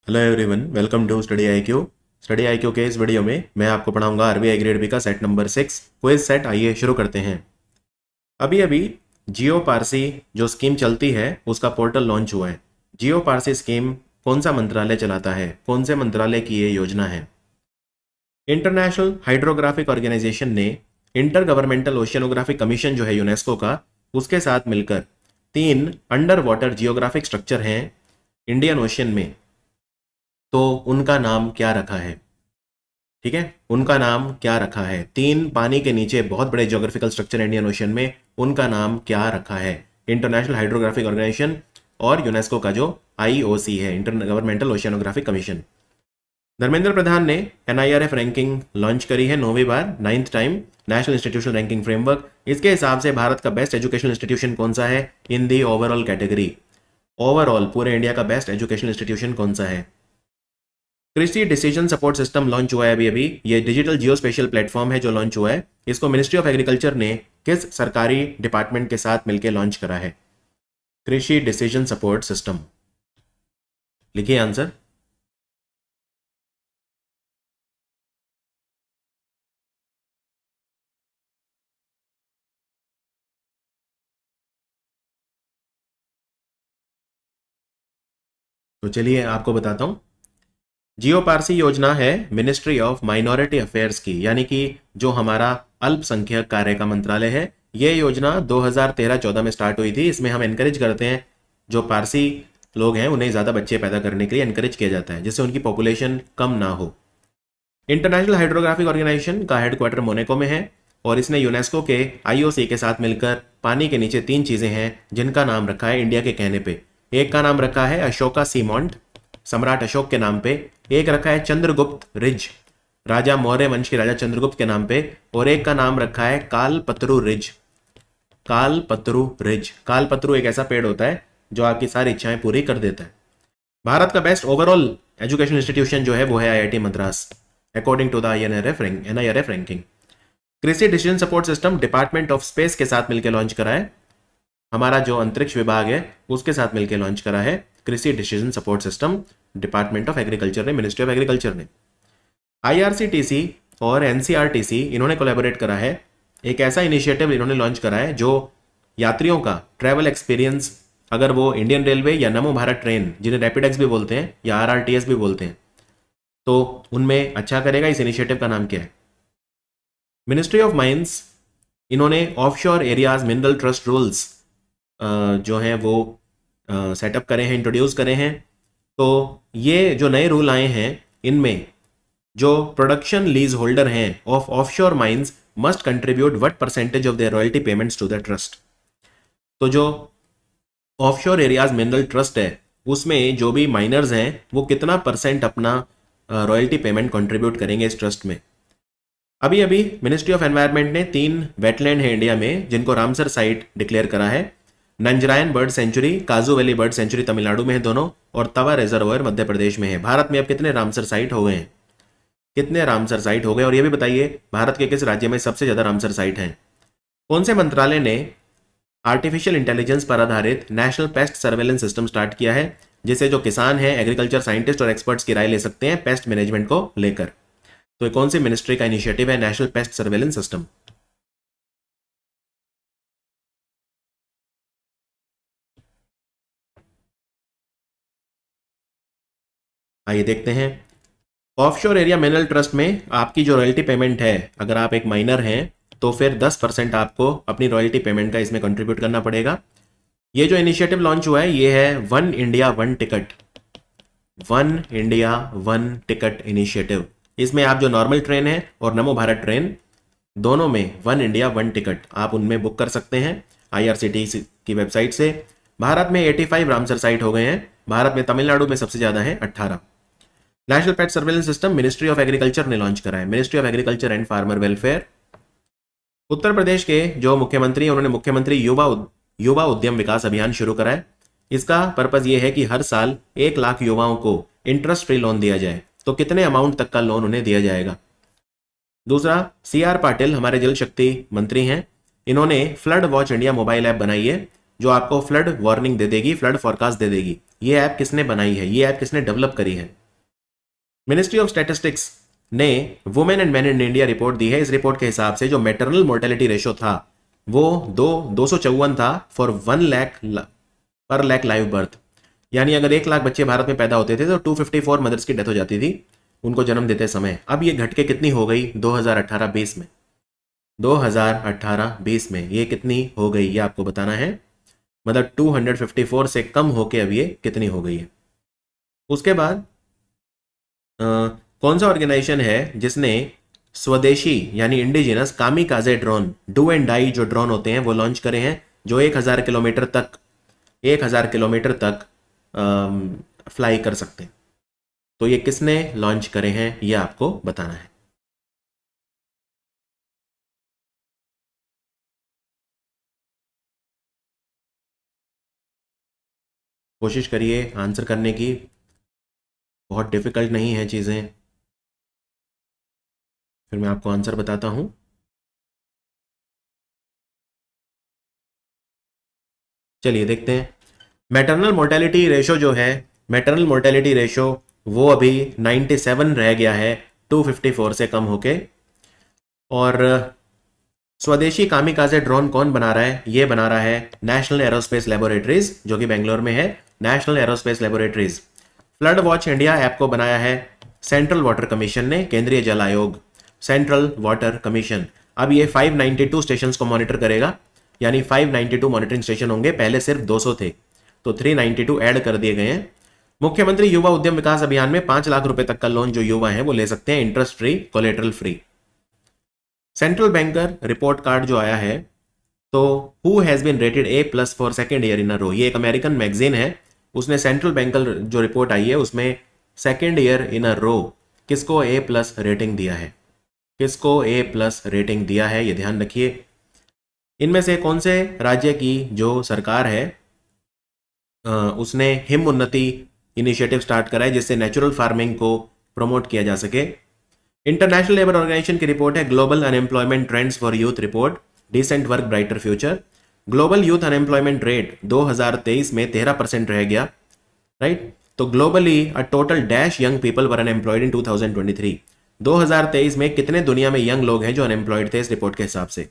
Hello everyone, welcome to Study IQ. Study IQ के इस video में मैं आपको पढ़ाऊंगा आरबीआई ग्रेड बी का सेट नंबर 6 क्विज सेट। आइए शुरू करते हैं। अभी अभी जियो पारसी जो स्कीम चलती है उसका पोर्टल लॉन्च हुआ है। जियो पारसी स्कीम कौन सा मंत्रालय चलाता है, कौन से मंत्रालय की ये योजना है? इंटरनेशनल हाइड्रोग्राफिक ऑर्गेनाइजेशन ने इंटर गवर्नमेंटल ओशियनोग्राफिक कमीशन जो है यूनेस्को का, उसके साथ मिलकर 3 अंडर वाटर जियोग्राफिक स्ट्रक्चर हैं इंडियन ओशियन में, तो उनका नाम क्या रखा है? ठीक है, उनका नाम क्या रखा है? 3 पानी के नीचे बहुत बड़े ज्योग्राफिकल स्ट्रक्चर इंडियन ओशन में, उनका नाम क्या रखा है? इंटरनेशनल हाइड्रोग्राफिक ऑर्गेनाइजेशन और यूनेस्को का जो आईओसी है, inter governmental ओशियनोग्राफिक commission. Dharmendra Pradhan ने एनआईआरएफ रैंकिंग लॉन्च करी है 9वीं बार, 9th time, national institutional ranking framework. इसके हिसाब से भारत का बेस्ट एजुकेशनल इंस्टीट्यूशन कौन सा है इन दी ओवरऑल कैटेगरी? ओवरऑल पूरे इंडिया का बेस्ट एजुकेशनल इंस्टीट्यूशन कौन सा है? कृषि डिसीजन सपोर्ट सिस्टम लॉन्च हुआ है अभी अभी। ये डिजिटल जियो स्पेशल प्लेटफॉर्म है जो लॉन्च हुआ है। इसको मिनिस्ट्री ऑफ एग्रीकल्चर ने किस सरकारी डिपार्टमेंट के साथ मिलकर लॉन्च करा है? कृषि डिसीजन सपोर्ट सिस्टम। लिखिए आंसर। तो चलिए आपको बताता हूं। जियो पारसी योजना है मिनिस्ट्री ऑफ माइनॉरिटी अफेयर्स की, यानी कि जो हमारा अल्पसंख्यक कार्य का मंत्रालय है। ये योजना 2013-14 में स्टार्ट हुई थी। इसमें हम एनकरेज करते हैं, जो पारसी लोग हैं उन्हें ज़्यादा बच्चे पैदा करने के लिए एनकरेज किया जाता है, जिससे उनकी पॉपुलेशन कम ना हो। इंटरनेशनल हाइड्रोग्राफिक ऑर्गेनाइजेशन का हेडक्वार्टर मोनाको में है और इसने यूनेस्को के आईओसी के साथ मिलकर पानी के नीचे 3 चीज़ें हैं जिनका नाम रखा है इंडिया के कहने पे। एक का नाम रखा है अशोका सीमोंट, सम्राट अशोक के नाम पे। एक रखा है चंद्रगुप्त रिज, राजा मौर्य वंश के राजा चंद्रगुप्त के नाम पे। और एक का नाम रखा है कालपत्रु रिज। कालपत्रु रिज, कालपत्रु एक ऐसा पेड़ होता है जो आपकी सारी इच्छाएं पूरी कर देता है। भारत का बेस्ट ओवरऑल एजुकेशन इंस्टीट्यूशन जो है वो है IIT Madras, according to the NIRF ranking. Krishi decision support system department of space के साथ मिलकर लॉन्च करा है। हमारा जो अंतरिक्ष विभाग है उसके साथ मिलकर लॉन्च करा है कृषि decision support system, department of agriculture ने, मिनिस्ट्री ऑफ एग्रीकल्चर ने। आईआरसीटीसी और एनसीआरटीसी इन्होंने कोलैबोरेट करा है। एक ऐसा इनिशिएटिव इन्होंने लॉन्च करा है जो यात्रियों का ट्रैवल एक्सपीरियंस, अगर वो इंडियन रेलवे या नमो भारत ट्रेन, जिन्हें रैपिडेक्स भी बोलते हैं या आरआरटीएस भी बोलते हैं, तो उनमें अच्छा करेगा। इस इनिशिएटिव का नाम क्या है? मिनिस्ट्री ऑफ माइंस इन्होंने offshore areas mineral trust rules जो हैं वो सेटअप करे हैं, इंट्रोड्यूस करे हैं। तो ये जो नए रूल आए हैं इनमें जो प्रोडक्शन लीज होल्डर हैं of offshore mines must contribute what percentage of their royalty payments to the trust. तो जो ऑफशोर एरियाज मिनरल ट्रस्ट है उसमें जो भी माइनर्स हैं वो कितना परसेंट अपना रॉयल्टी पेमेंट कंट्रीब्यूट करेंगे इस ट्रस्ट में। अभी अभी मिनिस्ट्री ऑफ एनवायरनमेंट ने 3 वेटलैंड है इंडिया में जिनको रामसर साइट डिक्लेयर करा है। नंजरायन बर्ड सेंचुरी, काजू वैली बर्ड सेंचुरी तमिलनाडु में है दोनों, और तवा रिजर्वायर मध्य प्रदेश में है। भारत में अब कितने रामसर साइट हो गए हैं? कितने रामसर साइट हो गए? और ये भी बताइए भारत के किस राज्य में सबसे ज्यादा रामसर साइट हैं? कौन से मंत्रालय ने आर्टिफिशियल इंटेलिजेंस पर आधारित national paste surveillance system start किया है, जिससे जो किसान हैं, एग्रीकल्चर साइंटिस्ट और एक्सपर्ट्स की राय ले सकते हैं पेस्ट मैनेजमेंट को लेकर? तो कौन सी मिनिस्ट्री का इनिशिएटिव है नेशनल पेस्ट सर्वेलेंस सिस्टम? आइए देखते हैं। ऑफशोर एरिया मिनरल ट्रस्ट में आपकी जो रॉयल्टी पेमेंट है, अगर आप एक माइनर हैं तो फिर 10% आपको अपनी रॉयल्टी पेमेंट का इसमें कंट्रीब्यूट करना पड़ेगा। ये जो इनिशिएटिव लॉन्च हुआ है ये है one India one ticket, one India one ticket initiative. इसमें आप जो नॉर्मल ट्रेन है और नमो भारत ट्रेन, दोनों में वन इंडिया वन टिकट आप उनमें बुक कर सकते हैं आईआरसीटीसी की वेबसाइट से। भारत में 85 रामसर साइट हो गए हैं। भारत में तमिलनाडु में सबसे ज्यादा है 18। National pest surveillance system ministry of agriculture ने लॉन्च करा है, ministry of agriculture and farmer welfare. Uttar Pradesh के जो मुख्यमंत्री हैं उन्होंने मुख्यमंत्री युवा उद्यम विकास अभियान शुरू करा है। इसका पर्पज ये है कि हर साल 1 लाख युवाओं को इंटरेस्ट फ्री लोन दिया जाए। तो कितने अमाउंट तक का लोन उन्हें दिया जाएगा? दूसरा, सीआर पाटिल हमारे जल शक्ति मंत्री हैं। इन्होंने flood watch India mobile app बनाई है जो आपको फ्लड वार्निंग दे देगी, फ्लड फॉरकास्ट दे देगी। ये ऐप किसने बनाई है, ये ऐप किसने डेवलप करी है? मिनिस्ट्री ऑफ स्टैटिस्टिक्स ने women and men in India report दी है। इस रिपोर्ट के हिसाब से जो मैटरनल मोर्टेलिटी रेशो था वो 254 था फॉर 1 लाख पर लाख लाइव बर्थ। यानी अगर 1 लाख बच्चे भारत में पैदा होते थे तो 254 मदर्स की डेथ हो जाती थी उनको जन्म देते समय। अब ये घट के कितनी हो गई 2018-20 में? 2018-20 में ये कितनी हो गई ये आपको बताना है। मतलब 254 से कम होके अब ये कितनी हो गई है। उसके बाद कौन सा ऑर्गेनाइजेशन है जिसने स्वदेशी यानी indigenous kamikaze drone, do and die जो ड्रोन होते हैं वो लॉन्च करे हैं, जो 1,000 किलोमीटर तक फ्लाई कर सकते हैं? तो ये किसने लॉन्च करे हैं ये आपको बताना है। कोशिश करिए आंसर करने की, बहुत डिफिकल्ट नहीं है चीज़ें। फिर मैं आपको आंसर बताता हूं। चलिए देखते हैं। मैटरनल मोर्टेलिटी रेशो जो है, मैटरनल मोर्टेलिटी रेशो वो अभी 97 रह गया है 254 से कम होके। और स्वदेशी कामिकाजे ड्रोन कौन बना रहा है? ये बना रहा है नेशनल एरोस्पेस लेबोरेटरीज जो कि बेंगलोर में है, national aerospace laboratories. Flood watch India app को बनाया है सेंट्रल वाटर कमीशन ने, केंद्रीय जल आयोग, सेंट्रल वाटर कमीशन। अब ये 592 स्टेशन को मॉनिटर करेगा, यानी 592 मॉनिटरिंग स्टेशन होंगे, पहले सिर्फ 200 थे तो 392 ऐड कर दिए गए हैं। मुख्यमंत्री युवा उद्यम विकास अभियान में 5 लाख रुपए तक का लोन जो युवा है वो ले सकते हैं, interest free, collateral free. Central banker report card जो आया है, तो who has been rated A plus for second year in a row, ये एक अमेरिकन मैगजीन है, उसने सेंट्रल बैंकर जो रिपोर्ट आई है उसमें सेकेंड ईयर इन अ रो किसको ए प्लस रेटिंग दिया है, किसको ए प्लस रेटिंग दिया है, ये ध्यान रखिए। इनमें से कौन से राज्य की जो सरकार है उसने हिम उन्नति इनिशिएटिव स्टार्ट करा है जिससे नेचुरल फार्मिंग को प्रमोट किया जा सके? इंटरनेशनल लेबर ऑर्गेनाइजेशन की रिपोर्ट है global unemployment trends for youth report, decent work brighter future. Global youth unemployment rate 2023 में 13% रह गया, राइट? तो globally a total dash young people were unemployed in 2023। 2023 में कितने दुनिया में यंग लोग हैं जो अनएम्प्लॉयड थे इस रिपोर्ट के हिसाब से?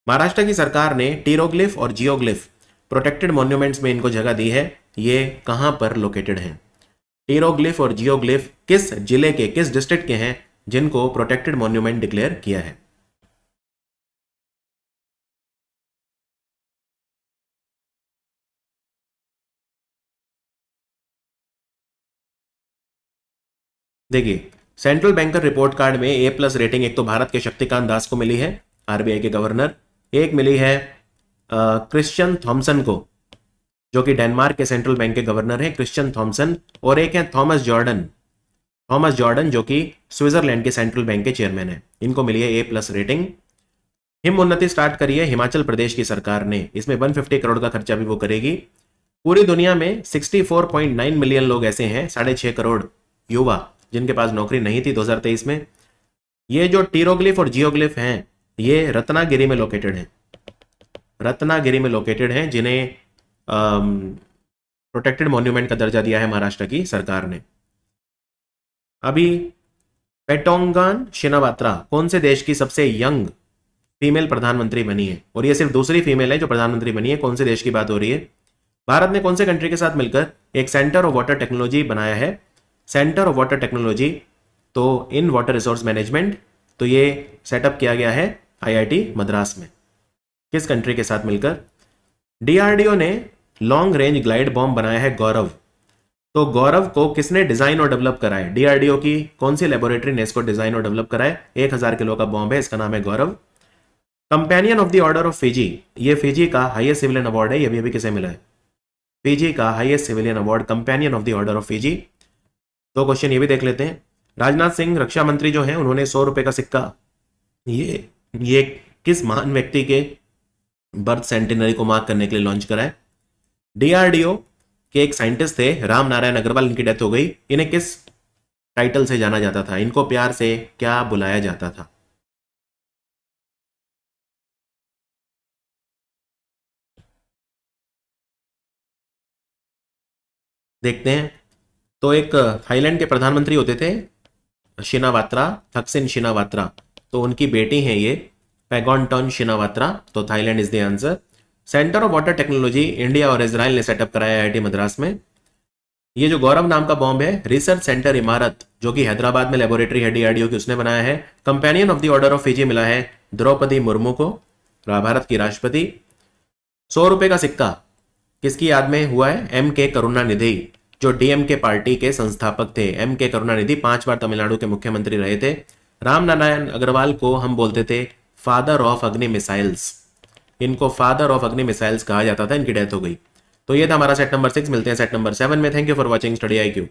महाराष्ट्र की सरकार ने टीरोग्लिफ और जियोग्लिफ प्रोटेक्टेड मॉन्यूमेंट्स में इनको जगह दी है, ये कहां पर लोकेटेड हैं? टीरोग्लिफ और जियोग्लिफ किस जिले के, किस डिस्ट्रिक्ट के हैं जिनको प्रोटेक्टेड मॉन्यूमेंट डिक्लेयर किया है? देखिए, सेंट्रल बैंकर रिपोर्ट कार्ड में ए प्लस रेटिंग एक तो भारत के शक्तिकांत दास को मिली है, आरबीआई के गवर्नर। एक मिली है क्रिश्चियन थॉमसन को, जो कि डेनमार्क के सेंट्रल बैंक के गवर्नर है, क्रिश्चियन थॉमसन। और एक है थॉमस जॉर्डन, थॉमस जॉर्डन जो कि स्विट्जरलैंड के सेंट्रल बैंक के चेयरमैन है, इनको मिली है ए प्लस रेटिंग। हिम उन्नति स्टार्ट करी है हिमाचल प्रदेश की सरकार ने, इसमें 150 करोड़ का खर्चा भी वो करेगी। पूरी दुनिया में 64.9 मिलियन लोग ऐसे हैं, 6.5 करोड़ युवा जिनके पास नौकरी नहीं थी 2023 में। ये जो टीरोग्लिफ और जियोग्लिफ हैं ये रत्नागिरी में लोकेटेड हैं, रत्नागिरी में लोकेटेड हैं, जिन्हें प्रोटेक्टेड मॉन्यूमेंट का दर्जा दिया है महाराष्ट्र की सरकार ने। अभी पेटोंगान शिनावात्रा कौन से देश की सबसे यंग फीमेल प्रधानमंत्री बनी है? और ये सिर्फ दूसरी फीमेल है जो प्रधानमंत्री बनी है। कौन से देश की बात हो रही है? भारत ने कौन से कंट्री के साथ मिलकर एक सेंटर ऑफ वाटर टेक्नोलॉजी बनाया है? सेंटर ऑफ वाटर टेक्नोलॉजी तो इन वाटर रिसोर्स मैनेजमेंट, तो ये सेटअप किया गया है आईआईटी मद्रास में। किस कंट्री के साथ मिलकर? डीआरडीओ ने लॉन्ग रेंज ग्लाइड बॉम्ब बनाया है गौरव, तो गौरव को किसने डिजाइन और डेवलप करा है? डीआरडीओ की कौन सी लेबोरेटरी ने इसको डिजाइन और डेवलप करा है? 1,000 किलो का बॉम्ब है, इसका नाम है Gaurav. Companion of the Order of Fiji, ये फिजी का हाईएस्ट सिविलियन अवार्ड है, ये भी अभी किसे मिला है? फिजी का highest civilian award Companion of the Order of Fiji. तो क्वेश्चन ये भी देख लेते हैं। राजनाथ सिंह रक्षा मंत्री जो हैं उन्होंने 100 रुपए का सिक्का, ये किस महान व्यक्ति के बर्थ सेंटिनरी को मार्क करने के लिए लॉन्च करा है? डीआरडीओ के एक साइंटिस्ट थे राम नारायण अग्रवाल, इनकी डेथ हो गई। इन्हें किस टाइटल से जाना जाता था, इनको प्यार से क्या बुलाया जाता था? देखते हैं। तो एक थाईलैंड के प्रधानमंत्री होते थे शिनावात्रा, थक्सिन शिनावात्रा। तो उनकी बेटी है ये पैगॉन्टन शिनावात्रा। तो Thailand is the answer. Centre of water technology India और इजराइल ने सेटअप कराया आईआईटी मद्रास में। ये जो गौरव नाम का बॉम्ब है, रिसर्च सेंटर इमारत जो कि हैदराबाद में लेबोरेटरी है डीआरडीओ की, उसने बनाया है। Companion of the Order of Fiji मिला है द्रौपदी मुर्मू को, भारत की राष्ट्रपति। 100 रुपए का सिक्का किसकी याद में हुआ है? एम के करुणानिधि, जो डीएमके पार्टी के संस्थापक थे। एम के करुणानिधि 5 बार तमिलनाडु के मुख्यमंत्री रहे थे। राम नारायण अग्रवाल को हम बोलते थे फादर ऑफ अग्नि मिसाइल्स। इनको फादर ऑफ अग्नि मिसाइल्स कहा जाता था, इनकी डेथ हो गई। तो ये था हमारा सेट नंबर 6। मिलते हैं सेट नंबर 7 में। Thank you for watching study IQ।